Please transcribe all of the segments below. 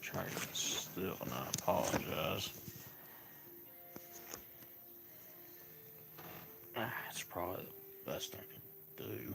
Trying to still, and I apologize. It's probably the best I can do.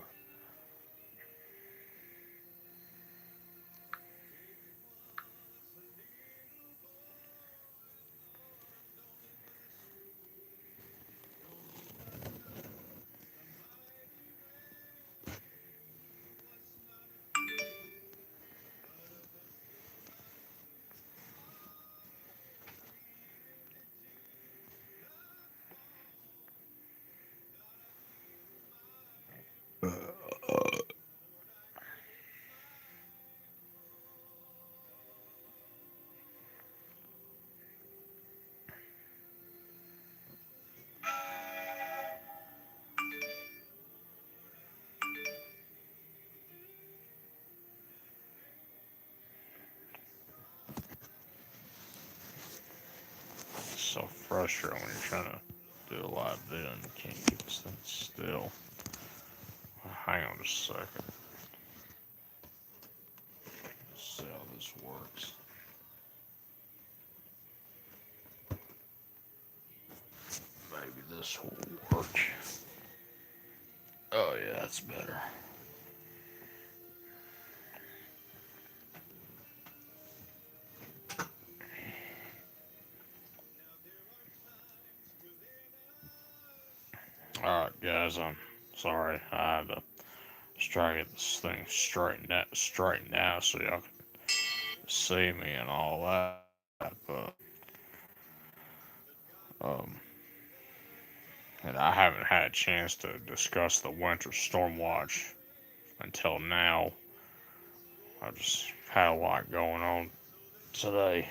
It's so frustrating when you're trying to do a live video and you can't get this thing still. Hang on just a second. Let's see how this works. Maybe this will work. Oh yeah, that's better. Alright guys, I'm sorry. I had to just try to get this thing straightened out so y'all can see me and all that. But um and I haven't had a chance to discuss the winter storm watch until now. I just had a lot going on today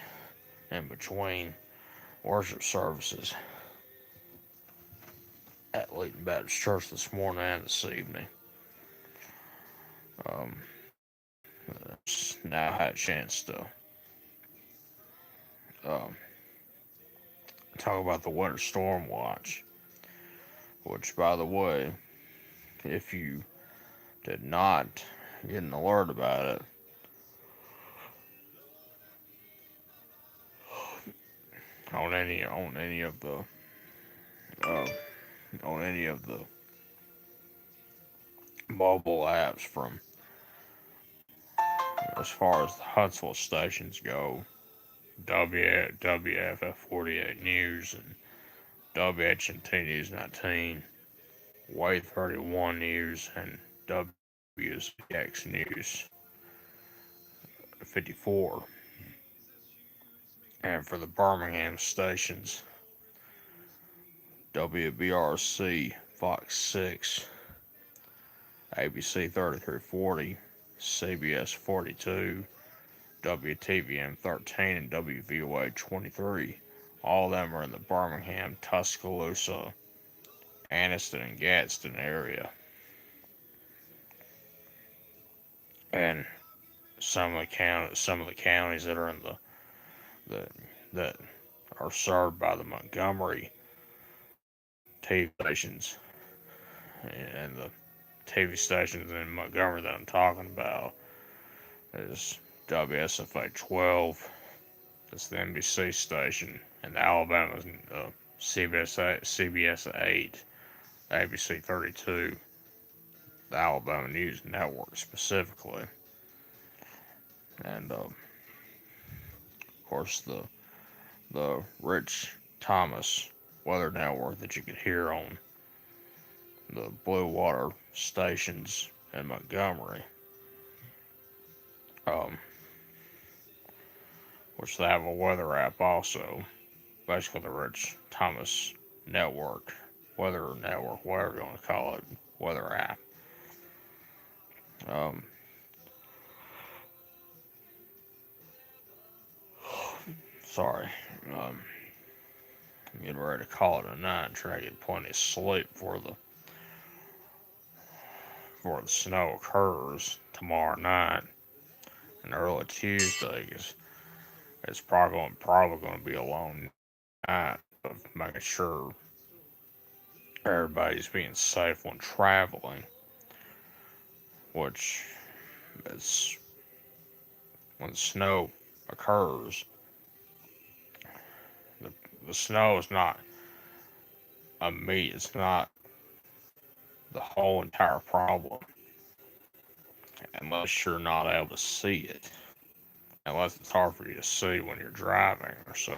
in between worship services at Leighton Baptist Church this morning and this evening. Um, now I had a chance to um, talk about the winter storm watch, which, by the way, if you did not get an alert about it, on any of the uh, on any of the mobile apps from as far as the Huntsville stations go, WFF 48 News and WHNT News 19, Way 31 News, and WCX News 54. And for the Birmingham stations, WBRC Fox 6, ABC 3340, CBS 42, WTVM 13, and WVOA 23. All of them are in the Birmingham, Tuscaloosa, Anniston, and Gadsden area. And some of the counties that are in the that are served by the Montgomery TV stations, and the TV stations in Montgomery that I'm talking about is WSFA 12. That's the NBC station, and Alabama's CBS 8, ABC 32, the Alabama News Network specifically, and of course the Rich Thomas Weather Network that you could hear on the Blue Water stations in Montgomery, um, which they have a weather app also. Basically, the Rich Thomas Network, Weather Network, whatever you want to call it, weather app. Um, sorry, um, I'm getting ready to call it a night and try to get plenty of sleep before the snow occurs tomorrow night and early Tuesday. Cause it's probably going to be a long night of making sure everybody's being safe when traveling, which is when the snow occurs, the, the snow is not it's not the whole entire problem unless you're not able to see it. Unless it's hard for you to see when you're driving or so,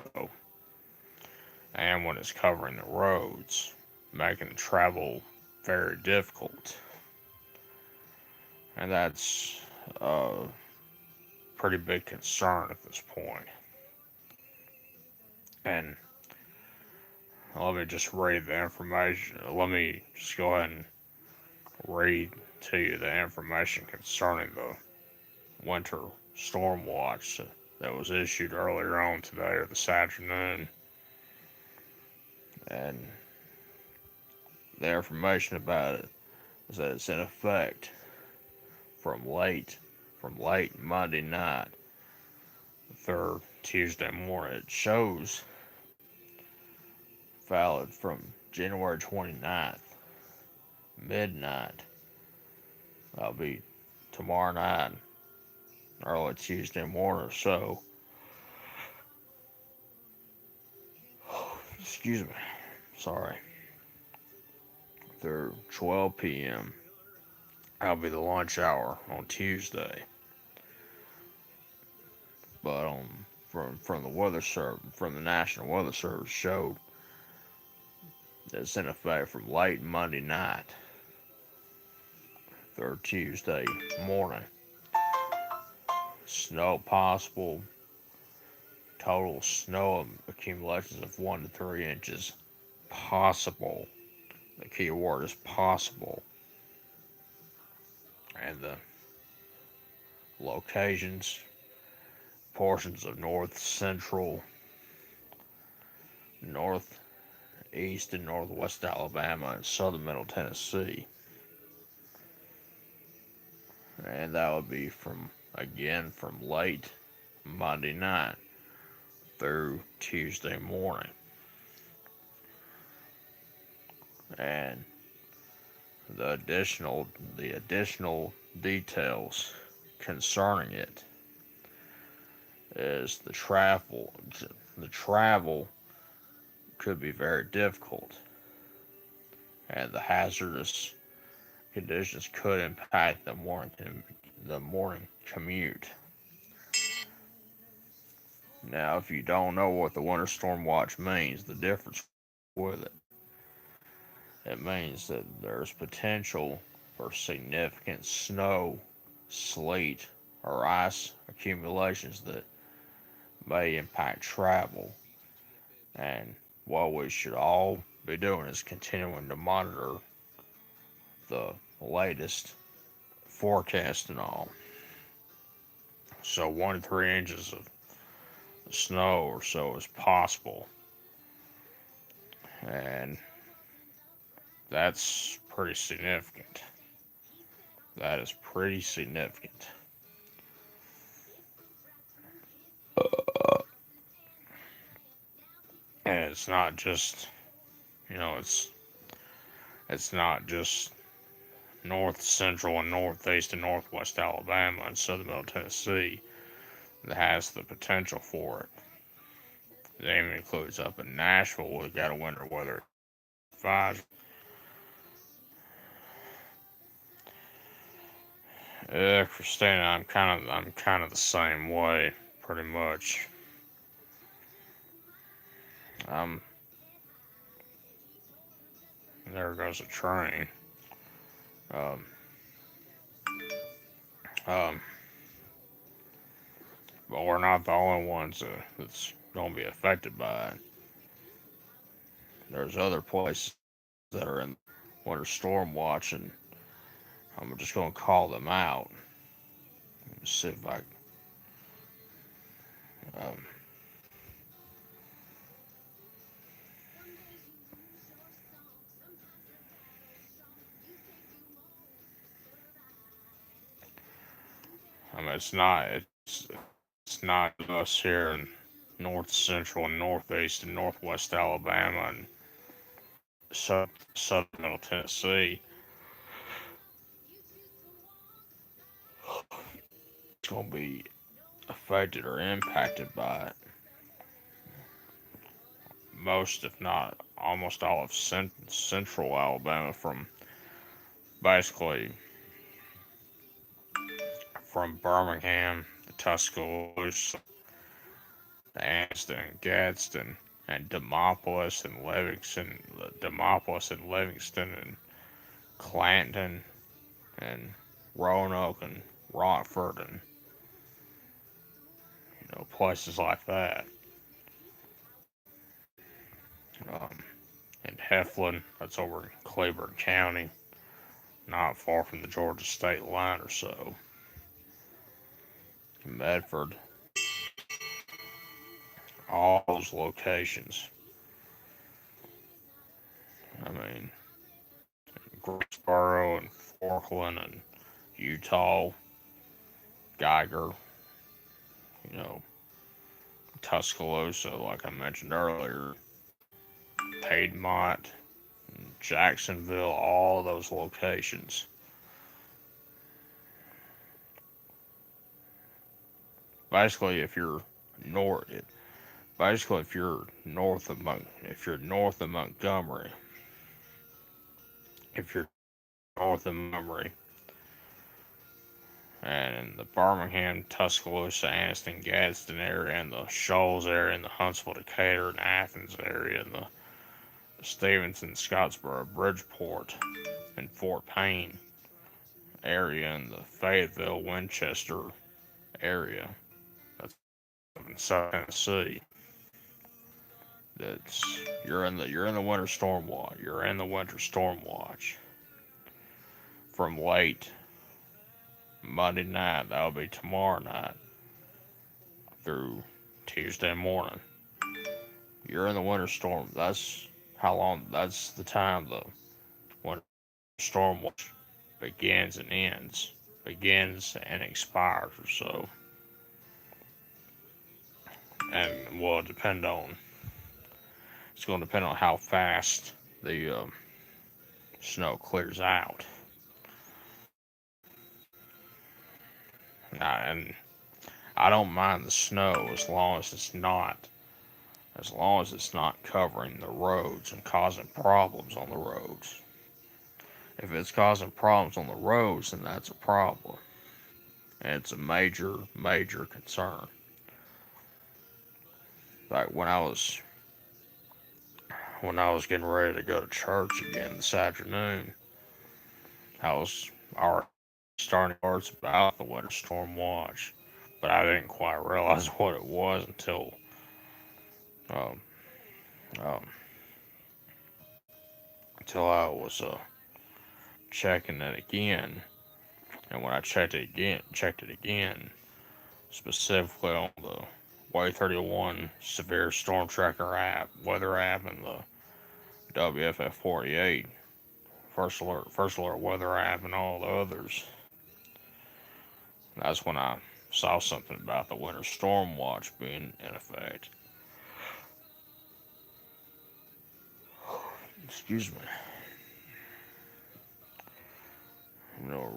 and when it's covering the roads, making travel very difficult. And that's a pretty big concern at this point. And let me just read the information. Let me just go ahead and read to you the information concerning the winter storm watch that was issued earlier on today or this afternoon. And the information about it is that it's in effect from late Monday night through Tuesday morning. It shows valid from January 29th, midnight. That'll be tomorrow night, early Tuesday morning or so. Excuse me. Sorry. Through 12 p.m. That'll be the lunch hour on Tuesday. But from the weather service, from the National Weather Service, showed that it's in effect from late Monday night through Tuesday morning. Snow possible. Total snow accumulations of 1 to 3 inches possible. The key word is possible. And the locations, portions of north central, northeast, and northwest Alabama and southern middle Tennessee. And that would be from late Monday night through Tuesday morning. And the additional details concerning it is the travel could be very difficult, and the hazardous conditions could impact the morning commute. Now, if you don't know what the winter storm watch means, the difference with it means that there's potential for significant snow, sleet, or ice accumulations that may impact travel. And what we should all be doing is continuing to monitor the latest forecast and all. So 1 to 3 inches of snow or so is possible. And that's pretty significant. That is pretty significant. And it's not just, it's not just north central and northeast and northwest Alabama and southern middle Tennessee that has the potential for it. It even includes up in Nashville. We've got a winter weather advisory. Christina, I'm kind of the same way, pretty much. There goes a train. Um, um, but we're not the only ones that's going to be affected by it. There's other places that are in winter storm watch, and I'm just going to call them out. Let's see if I. Um, it's not us here in north central and northeast and northwest Alabama and southern middle Tennessee. It's gonna be affected or impacted by it. Most, if not almost all, of central Alabama, from basically from Birmingham to Tuscaloosa, to Anniston, Gadsden, and Demopolis and Livingston, and Clanton, and Roanoke, and Rockford, and places like that. Um, and Heflin, that's over in Cleburne County, not far from the Georgia state line or so. Medford, all those locations. I mean, Greensboro and Forkland and Utah, Geiger, you know, Tuscaloosa, like I mentioned earlier, Piedmont, Jacksonville, all those locations. Basically, north, if you're if you're north of Montgomery, if you're north of Montgomery, and in the Birmingham, Tuscaloosa, Anniston, Gadsden area, and the Shoals area, and the Huntsville, Decatur, and Athens area, and the Stevenson, Scottsboro, Bridgeport, and Fort Payne area, and the Fayetteville, Winchester area. That's in South Tennessee. That's you're in the winter storm watch. You're in the winter storm watch from late Monday night. That'll be tomorrow night through Tuesday morning. You're in the winter storm. That's how long. That's the time the winter storm watch begins and ends. Begins and expires or so. And will depend on. It's going to depend on how fast the snow clears out. And I don't mind the snow as long as it's not covering the roads and causing problems on the roads. If it's causing problems on the roads, then that's a problem. And it's a major, major concern. Like when I was getting ready to go to church again this afternoon, I was already starting words about the winter storm watch, but I didn't quite realize what it was um, um, until I was checking it again. And when I checked it again, specifically on the Way 31 Severe Storm Tracker app, weather app, and the WFF 48 First Alert weather app, and all the others. That's when I saw something about the winter storm watch being in effect. Excuse me.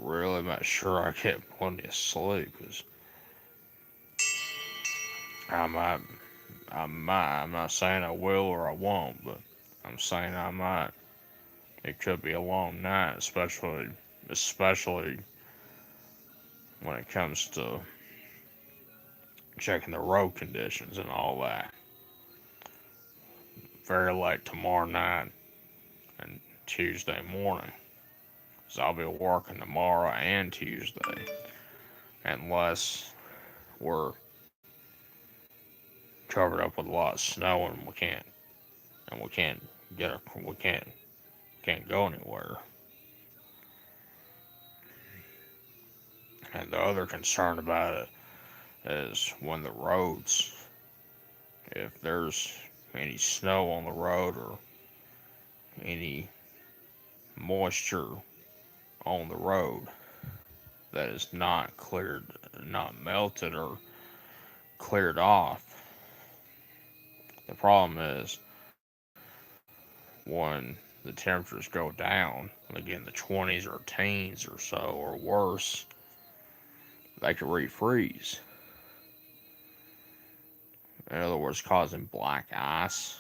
Really make sure I get plenty of sleep, because I might, I'm not saying I will or I won't, but I'm saying I might. It could be a long night, especially when it comes to checking the road conditions and all that. Very late tomorrow night and Tuesday morning, because I'll be working tomorrow and Tuesday, unless we're covered up with a lot of snow and we can't can't go anywhere. And the other concern about it is when the roads, if there's any snow on the road or any moisture on the road that is not melted or cleared off. The problem is when the temperatures go down, again the 20s or teens or so or worse, they could refreeze. In other words, causing black ice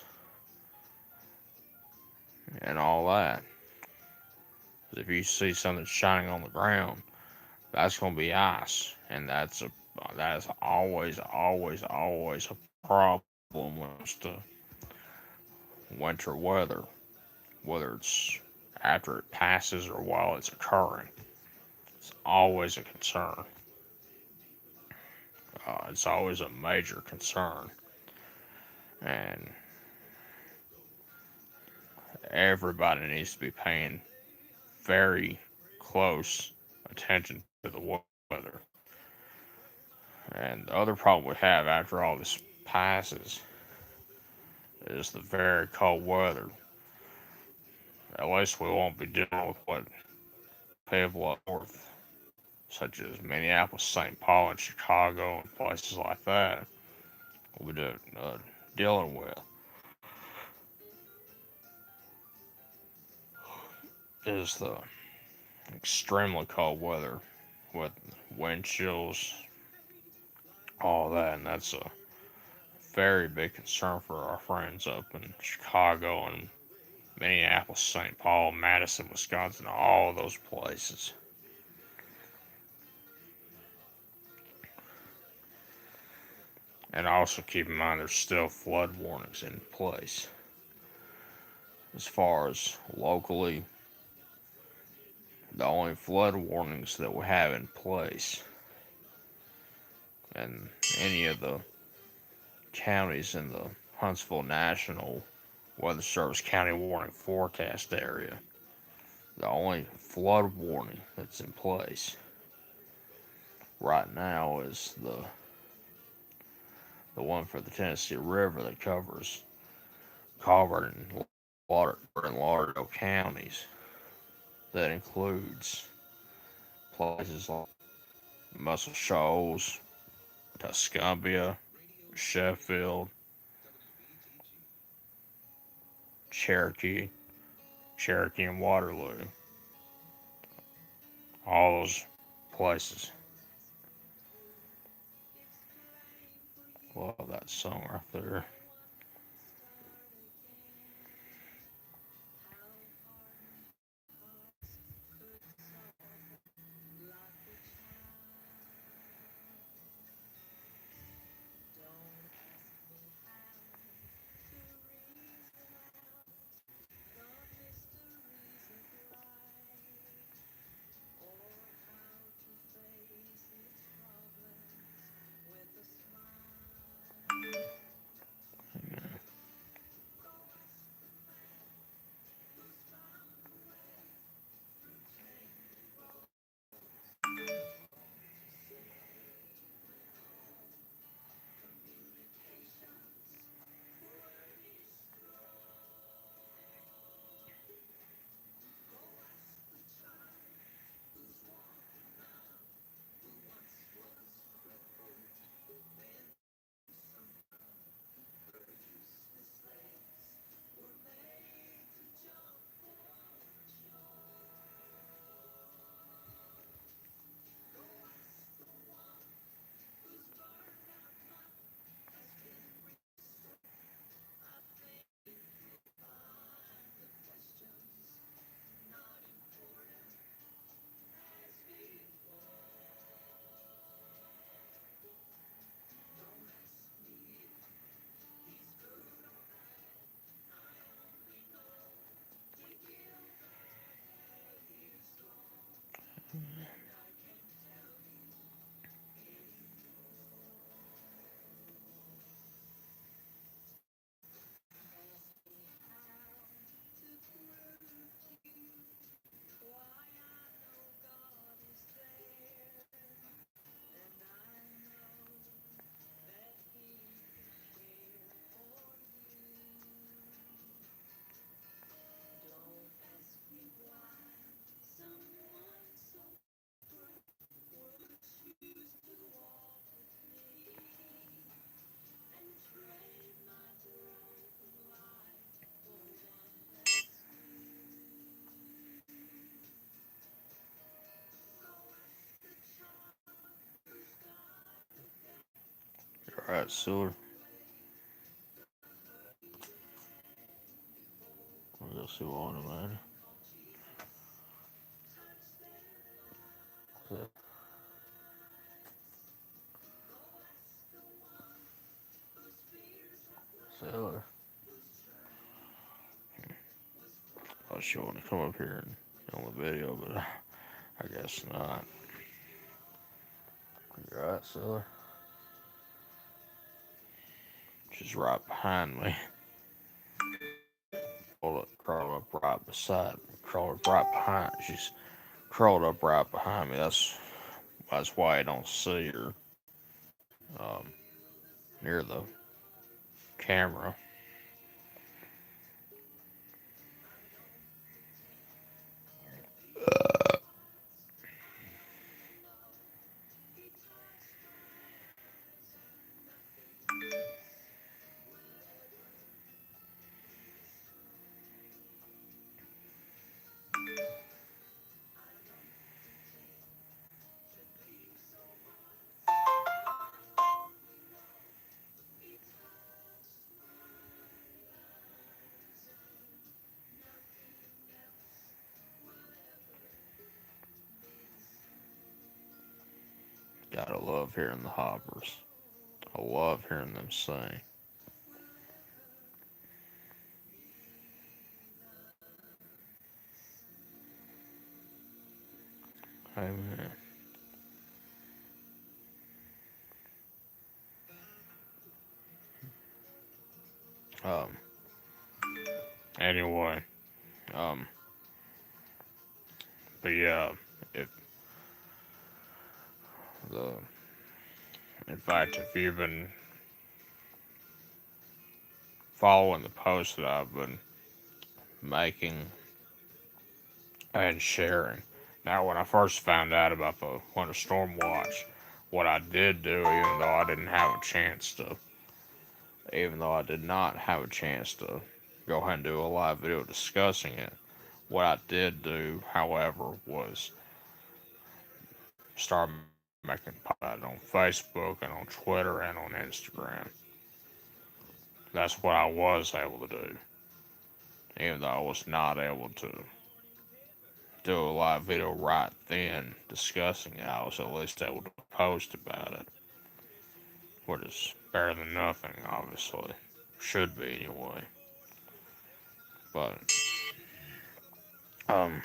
and all that. If you see something shining on the ground, that's going to be ice, and that is always a problem when it comes to winter weather, whether it's after it passes or while it's occurring. It's always a concern. It's always a major concern, and everybody needs to be paying very close attention to the weather. And the other problem we have after all this passes is the very cold weather. At least we won't be dealing with what people up north, such as Minneapolis, St. Paul, and Chicago, and places like that, will be dealing with. Is the extremely cold weather with wind chills, all that, and that's a very big concern for our friends up in Chicago and Minneapolis, St. Paul, Madison, Wisconsin, all those places. And also keep in mind there's still flood warnings in place. As far as locally, the only flood warnings that we have in place in any of the counties in the Huntsville National Weather Service County Warning Forecast area, the only flood warning that's in place right now is the one for the Tennessee River that covers Colbert and Lauderdale counties. That includes places like Muscle Shoals, Tuscumbia, Sheffield, Cherokee, Cherokee and Waterloo. All those places. Love that song right there. All right, Sewell. Let's see what man. Sailor. I was sure want to come up here and on the video, but I guess not. You're right, Sailor. She's right behind me. Crawled up right beside me. Crawled up right behind. She's crawled up right behind me. That's why I don't see her um, near the camera. Gotta love hearing the hoppers. I love hearing them sing. Amen. Um. Anyway. Um. But yeah. If the in fact, if you've been following the posts that I've been making and sharing. Now, when I first found out about the winter storm watch, what I did do, even though I did not have a chance to go ahead and do a live video discussing it, what I did do, however, was start making posts on Facebook and on Twitter and on Instagram. That's what I was able to do, even though I was not able to do a live video right then discussing it. I was at least able to post about it, which is better than nothing, obviously. Should be anyway. But um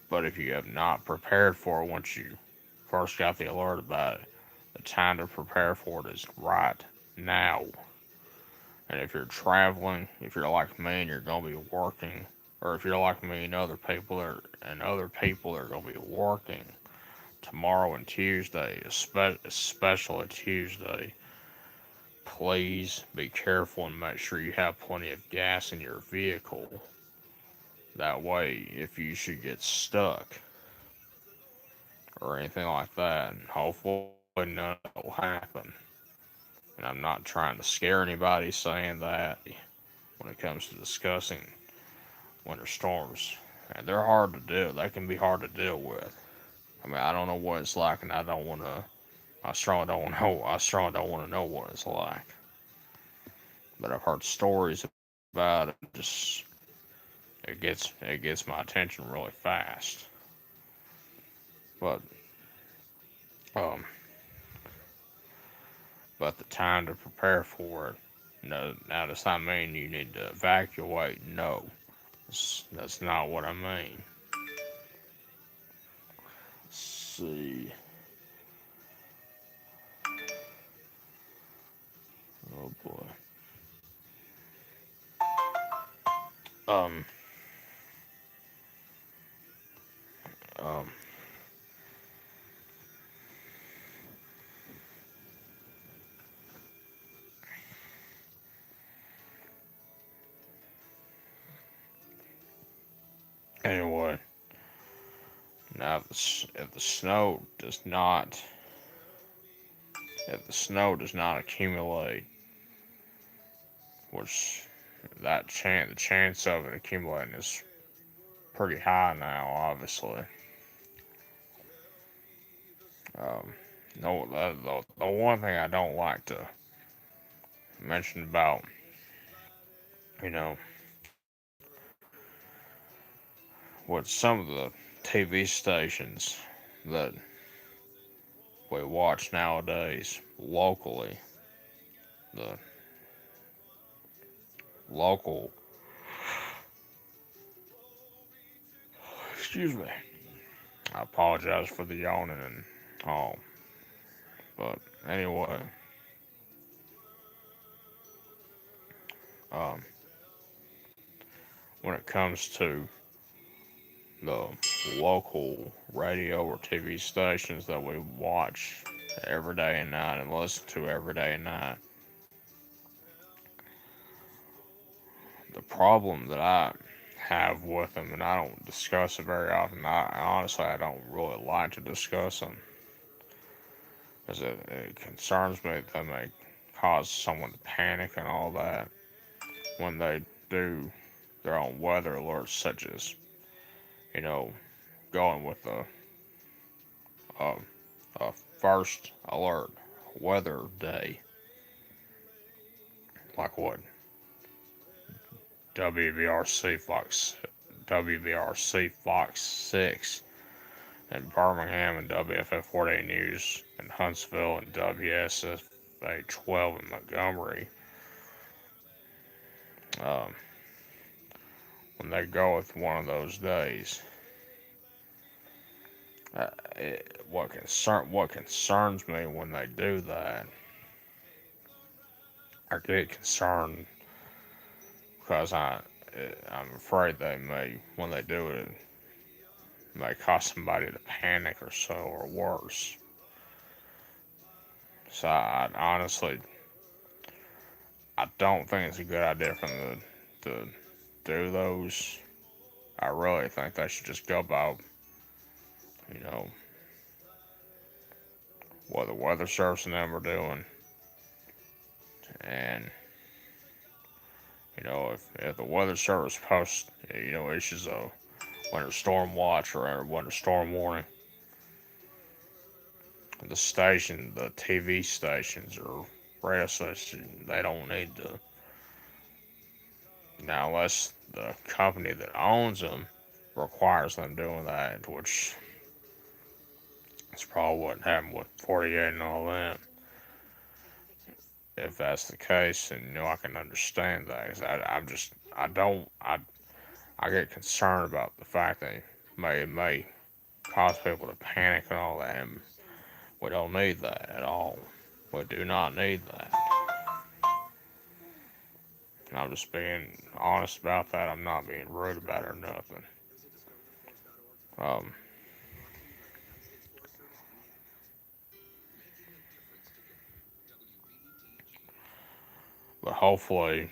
but if you have not prepared for it once you first got the alert about it, the time to prepare for it is right now. And if you're traveling, if you're like me and you're gonna be working, or if you're like me and other people are gonna be working tomorrow and Tuesday, especially Tuesday, please be careful and make sure you have plenty of gas in your vehicle. That way, if you should get stuck or anything like that, and hopefully none of that will happen. And I'm not trying to scare anybody saying that when it comes to discussing winter storms. And they're hard to do. They can be hard to deal with. I mean, I don't know what it's like, and I don't want to. I strongly don't know. I strongly don't want to know what it's like. But I've heard stories about it. Just it gets my attention really fast. But um, but the time to prepare for it. No, now does that mean you need to evacuate? No, that's not what I mean. Let's see. Oh boy. Um. Um. Anyway, now if the snow does not accumulate, which the chance of it accumulating is pretty high now, obviously. Um, no, the one thing I don't like to mention about you know, with some of the TV stations that we watch nowadays locally, the local, excuse me, I apologize for the yawning and all, but anyway, um, when it comes to the local radio or TV stations that we watch every day and night and listen to every day and night, the problem that I have with them, and I don't discuss it very often. I don't really like to discuss them, because it concerns me that they may cause someone to panic and all that when they do their own weather alerts, such as, you know, going with a, a first alert weather day, like what WVRC Fox WVRC Fox 6 in Birmingham, and WFF 48 News in Huntsville, and WSFA 12 in Montgomery. Um, when they go with one of those days, what concerns me when they do that, I get concerned because I'm afraid they may, when they do it, may cause somebody to panic or so, or worse. So I don't think it's a good idea for them to do those. I really think they should just go about, you know, what the weather service and them are doing, and if the weather service posts, issues a winter storm watch or a winter storm warning, the TV stations or radio stations, they don't need to. Now, unless the company that owns them requires them doing that, which is probably what happened with 48 and all that. If that's the case, then I can understand that. 'Cause I get concerned about the fact that it may cause people to panic and all that. And we don't need that at all. We do not need that. And I'm just being honest about that. I'm not being rude about it or nothing. Um, but hopefully,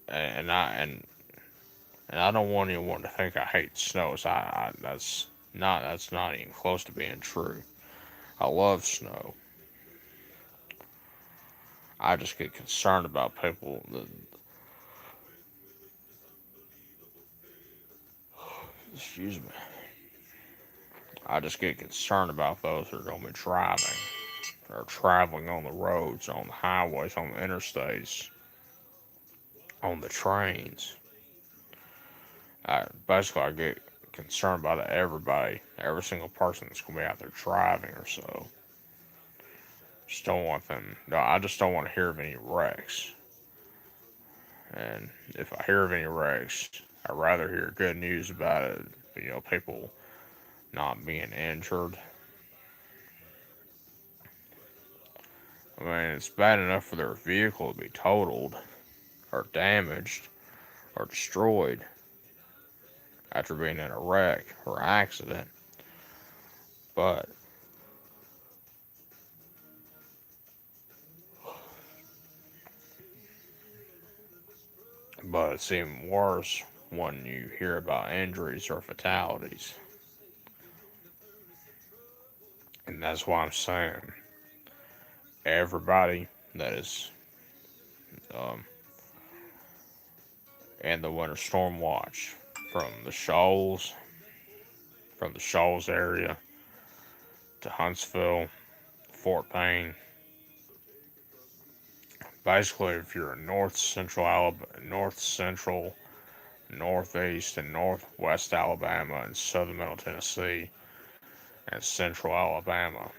and I don't want anyone to think I hate snow. So that's not even close to being true. I love snow. I just get concerned about people that, excuse me. I just get concerned about those that are going to be driving or traveling on the roads, on the highways, on the interstates, on the trains. I get concerned about everybody, every single person that's going to be out there driving or so. Just don't want them. No, I just don't want to hear of any wrecks. And if I hear of any wrecks, I'd rather hear good news about it. People not being injured. I mean, it's bad enough for their vehicle to be totaled or damaged or destroyed after being in a wreck or accident. But it's even worse when you hear about injuries or fatalities. And that's why I'm saying everybody that is um, in the winter storm watch, from the Shoals, area to Huntsville, Fort Payne, basically, if you're in north central Alabama, north central, northeast, and northwest Alabama, and southern middle Tennessee, and central Alabama,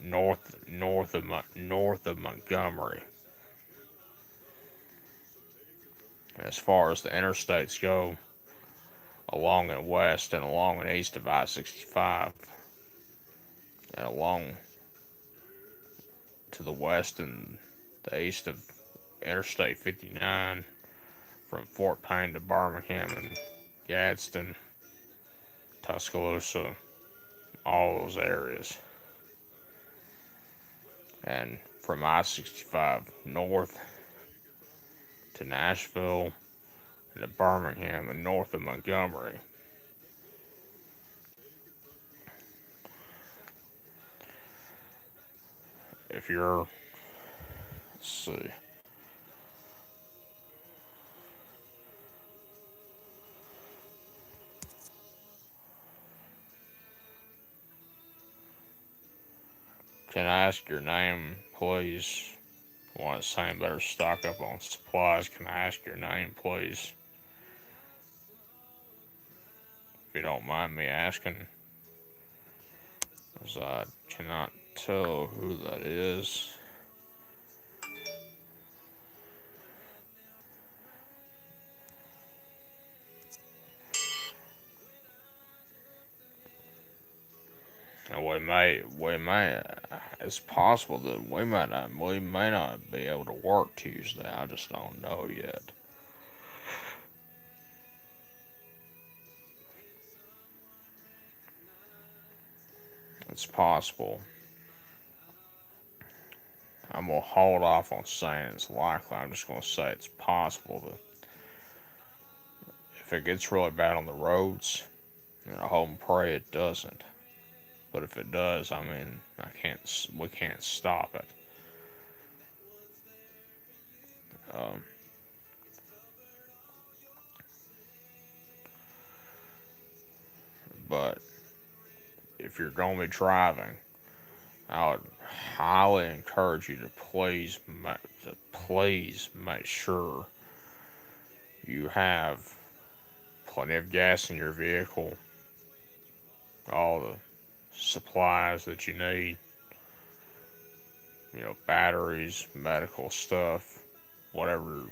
north of Montgomery. As far as the interstates go, along and west and along and east of I-65, and along to the west and the east of Interstate 59, from Fort Payne to Birmingham and Gadsden, Tuscaloosa, all those areas. And from I-65 north to Nashville and to Birmingham and north of Montgomery. If you're, let's see, can I ask your name, please? Want to say better stock up on supplies? Can I ask your name, please? If you don't mind me asking, as I cannot tell who that is. And it's possible that we may not be able to work Tuesday. I just don't know yet. It's possible. I'm gonna hold off on saying it's likely. I'm just gonna say it's possible that if it gets really bad on the roads, I hope and pray it doesn't. But if it does, I mean, we can't stop it. Um, but if you're going to be driving, I would highly encourage you to please make sure you have plenty of gas in your vehicle, all the supplies that you need, batteries, medical stuff, whatever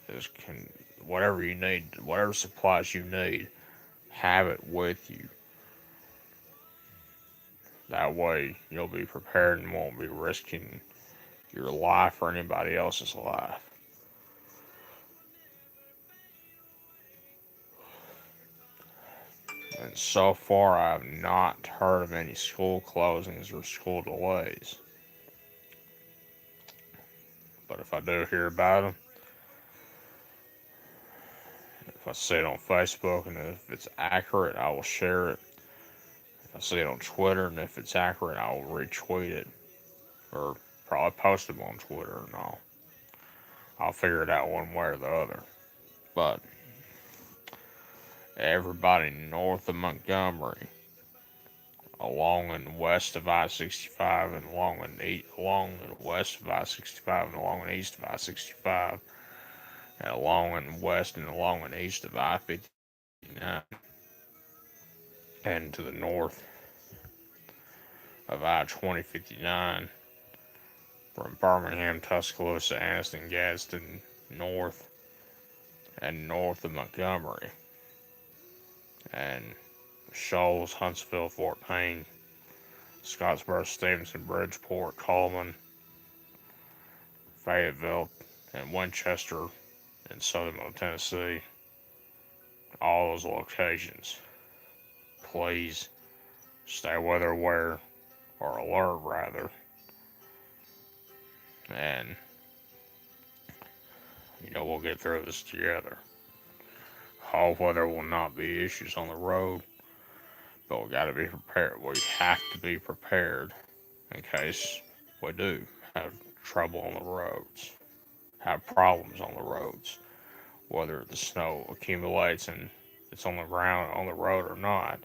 is can whatever you need, whatever supplies you need, have it with you. That way you'll be prepared and won't be risking your life or anybody else's life. And so far, I've not heard of any school closings or school delays. But if I do hear about them, if I see it on Facebook and if it's accurate, I will share it. If I see it on Twitter and if it's accurate, I will retweet it. Or probably post it on Twitter and I'll figure it out one way or the other. But everybody north of Montgomery, along and west of I-65 and along and west of I-65 and along and east of I-65 and along and west and along and east of I-59 and to the north of I-2059 from Birmingham, Tuscaloosa, Anniston, Gadsden, north and north of Montgomery and Shoals, Huntsville, Fort Payne, Scottsboro, Stevenson, Bridgeport, Coleman, Fayetteville, and Winchester in southern Middle Tennessee. All those locations. Please stay weather aware or alert rather. And we'll get through this together. All weather will not be issues on the road, but we gotta be prepared. We have to be prepared in case we do have trouble on the roads, have problems on the roads, whether the snow accumulates and it's on the ground on the road or not.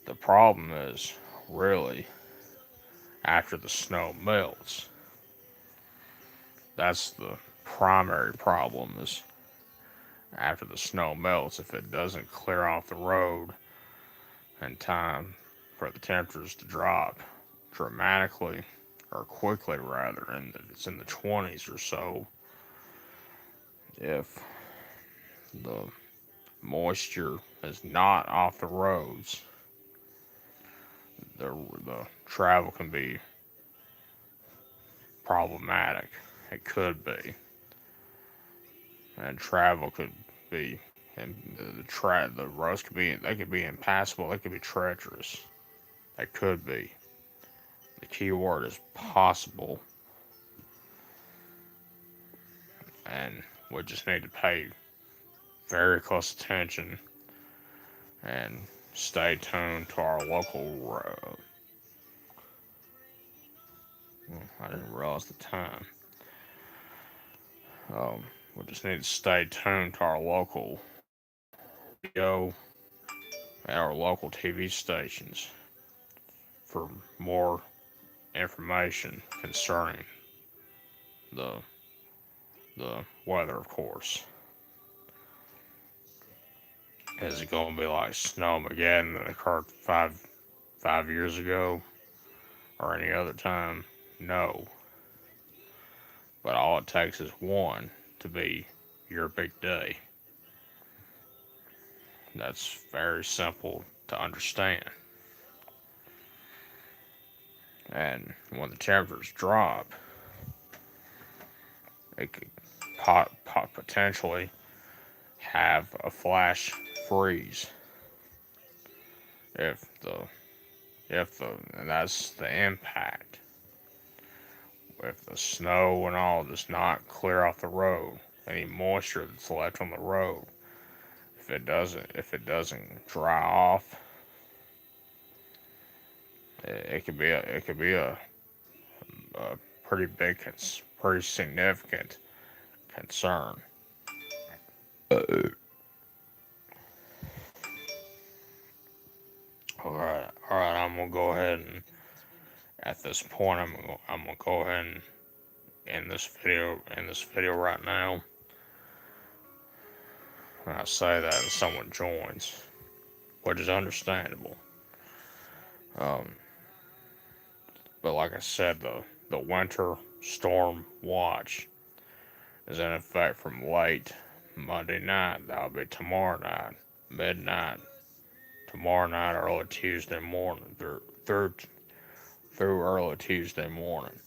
The problem is really after the snow melts. That's the primary problem is after the snow melts, if it doesn't clear off the road in time for the temperatures to drop dramatically or quickly rather, and it's in the 20s or so, if the moisture is not off the roads, the travel can be problematic. It could be, and travel could be, and the roads could be, they could be impassable. They could be treacherous. They could be. The key word is possible, and we just need to pay very close attention and stay tuned to our local. I didn't realize the time. We just need to stay tuned to our local radio and our local TV stations for more information concerning the the weather, of course. Is it going to be like Snowmageddon that occurred five years ago or any other time? No. But all it takes is one to be your big day. That's very simple to understand. And when the temperatures drop, it could potentially have a flash freeze if the and that's the impact. If the snow and all does not clear off the road, any moisture that's left on the road, if it doesn't dry off, it could be a pretty big, pretty significant concern. All right. I'm gonna go ahead and at this point, I'm gonna go ahead and end this video right now. And I say that and someone joins, which is understandable. Um, but like I said, the winter storm watch is in effect from late Monday night. That'll be tomorrow night, midnight, tomorrow night, early Tuesday morning, through early Tuesday morning,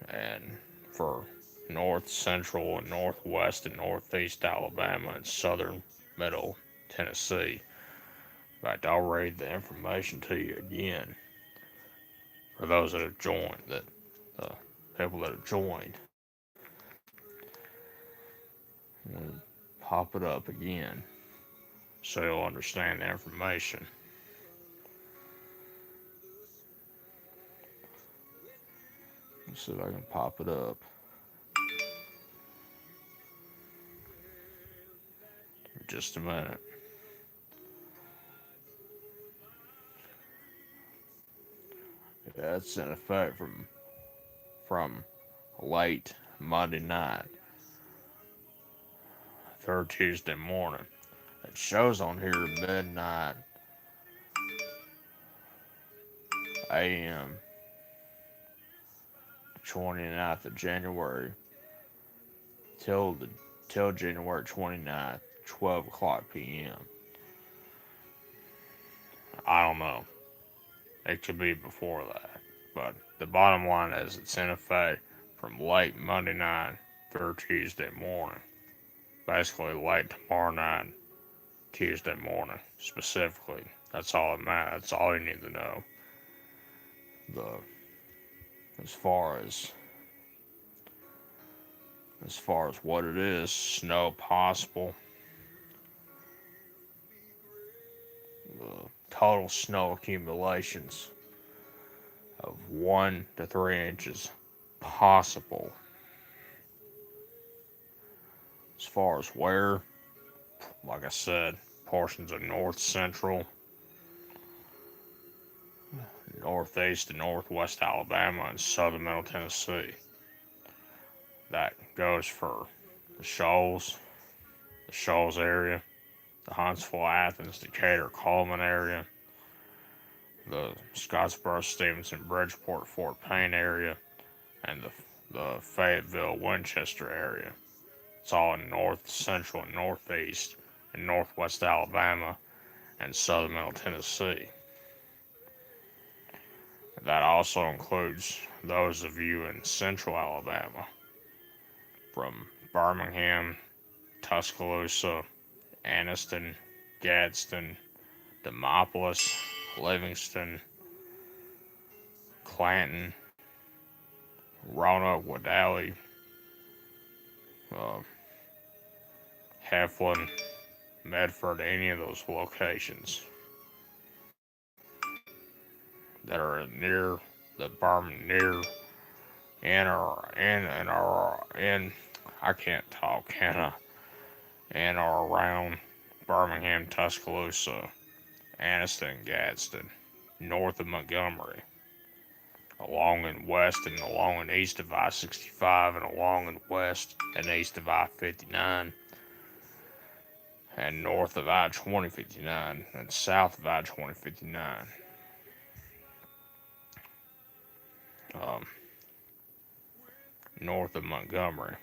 and for north, central, and northwest and northeast Alabama and southern middle Tennessee. In fact, I'll read the information to you again for those that have joined, that the people that have joined. And pop it up again so you'll understand the information. Let's see if I can pop it up. Just a minute. Yeah, it's in effect from late Monday night through Tuesday morning. It shows on here midnight a.m. 29th of January till January 29th, 12 o'clock p.m. I don't know. It could be before that. But the bottom line is it's in effect from late Monday night through Tuesday morning. Basically late tomorrow night, Tuesday morning, specifically. That's all it matters. That's all you need to know. The as far as what it is, snow possible. The total snow accumulations of 1 to 3 inches possible. As far as where, like I said, portions of north central northeast and northwest Alabama, and southern middle Tennessee. That goes for the Shoals area, the Huntsville, Athens, Decatur, Coleman area, the Scottsboro, Stevenson, Bridgeport, Fort Payne area, and the Fayetteville, Winchester area. It's all in north, central, and northeast, and northwest Alabama, and southern middle Tennessee. That also includes those of you in central Alabama, from Birmingham, Tuscaloosa, Anniston, Gadsden, Demopolis, Livingston, Clanton, Roanoke, Wadally, uh, Heflin, Medford, any of those locations that are near the Birmingham, near in I can't talk, and or around Birmingham, Tuscaloosa, Anniston, Gadsden, north of Montgomery, along and west and along and east of I-65, and along and west and east of I-59, and north of I-2059, and south of I-2059. Um, North of Montgomery.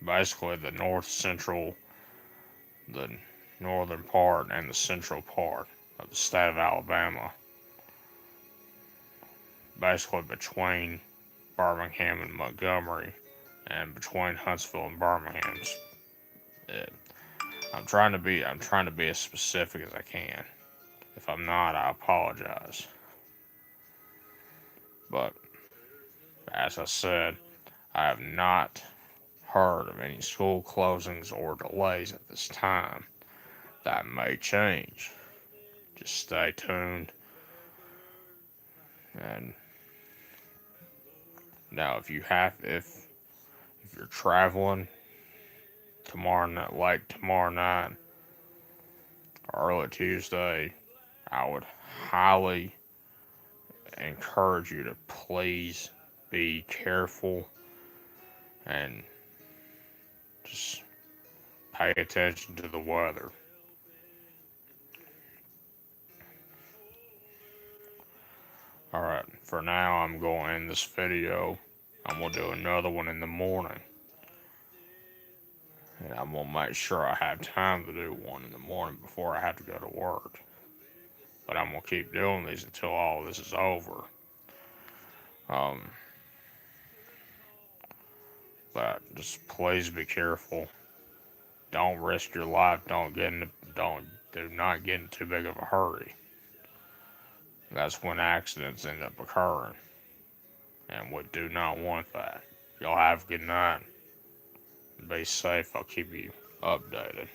Basically, the northern part and the central part of the state of Alabama. Basically, between Birmingham and Montgomery, and between Huntsville and Birmingham. I'm trying to be as specific as I can. If I'm not, I apologize. But as I said, I have not heard of any school closings or delays at this time. That may change. Just stay tuned. And now, if you're traveling tomorrow night, late tomorrow night, early Tuesday, I would highly encourage you to please be careful and just pay attention to the weather. Alright, for now I'm going to end this video. I'm going to do another one in the morning. And I'm going to make sure I have time to do one in the morning before I have to go to work. But I'm going to keep doing these until all this is over. But just please be careful. Don't risk your life. Do not get in too big of a hurry. That's when accidents end up occurring. And we do not want that. Y'all have a good night. Be safe. I'll keep you updated.